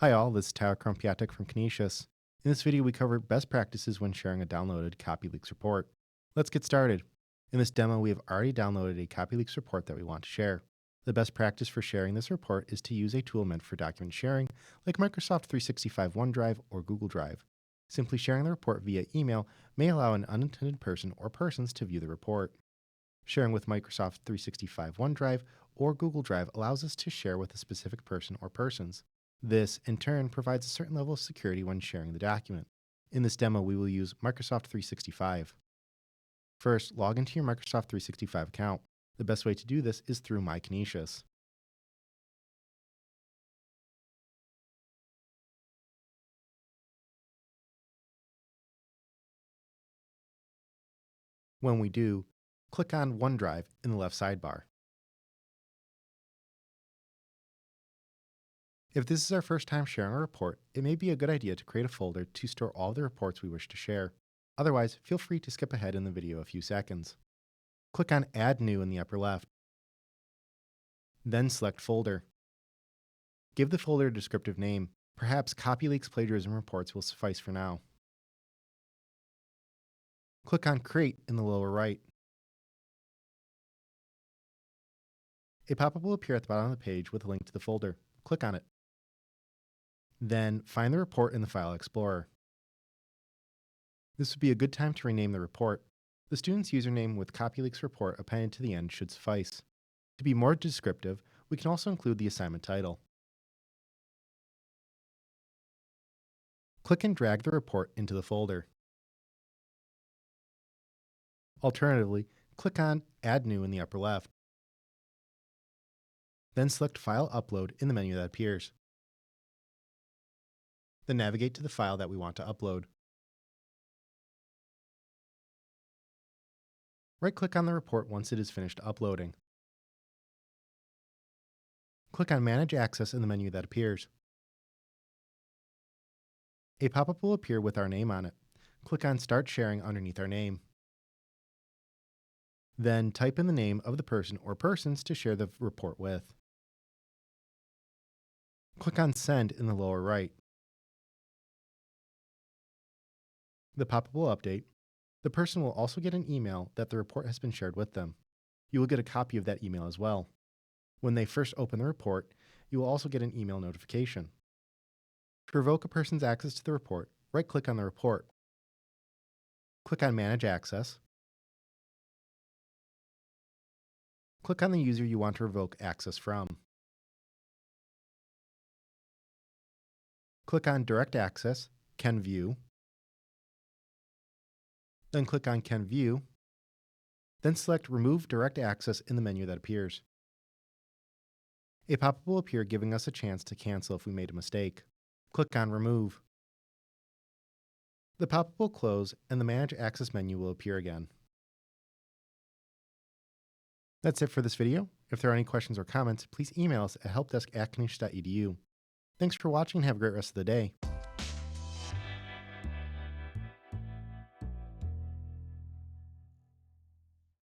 Hi all, this is Tyler Krumpiatek from Canisius. In this video, we cover best practices when sharing a downloaded Copyleaks report. Let's get started. In this demo, we have already downloaded a Copyleaks report that we want to share. The best practice for sharing this report is to use a tool meant for document sharing, like Microsoft 365 OneDrive or Google Drive. Simply sharing the report via email may allow an unintended person or persons to view the report. Sharing with Microsoft 365 OneDrive or Google Drive allows us to share with a specific person or persons. This, in turn, provides a certain level of security when sharing the document. In this demo, we will use Microsoft 365. First, log into your Microsoft 365 account. The best way to do this is through My Canisius. When we do, click on OneDrive in the left sidebar. If this is our first time sharing a report, it may be a good idea to create a folder to store all the reports we wish to share. Otherwise, feel free to skip ahead in the video a few seconds. Click on Add New in the upper left. Then select Folder. Give the folder a descriptive name. Perhaps Copyleaks plagiarism reports will suffice for now. Click on Create in the lower right. A pop-up will appear at the bottom of the page with a link to the folder. Click on it. Then find the report in the File Explorer. This would be a good time to rename the report. The student's username with Copyleaks report appended to the end should suffice. To be more descriptive, we can also include the assignment title. Click and drag the report into the folder. Alternatively, click on Add New in the upper left. Then select File Upload in the menu that appears. Then navigate to the file that we want to upload. Right-click on the report once it is finished uploading. Click on Manage Access in the menu that appears. A pop-up will appear with our name on it. Click on Start Sharing underneath our name. Then type in the name of the person or persons to share the report with. Click on Send in the lower right. The pop-up will update. The person will also get an email that the report has been shared with them. You will get a copy of that email as well. When they first open the report, you will also get an email notification. To revoke a person's access to the report, right-click on the report. Click on Manage Access. Click on the user you want to revoke access from. Click on Direct Access, Can View. Then click on Can View. Then select Remove Direct Access in the menu that appears. A pop-up will appear giving us a chance to cancel if we made a mistake. Click on Remove. The pop-up will close and the Manage Access menu will appear again. That's it for this video. If there are any questions or comments, please email us at helpdesk@canisius.edu. Thanks for watching and have a great rest of the day.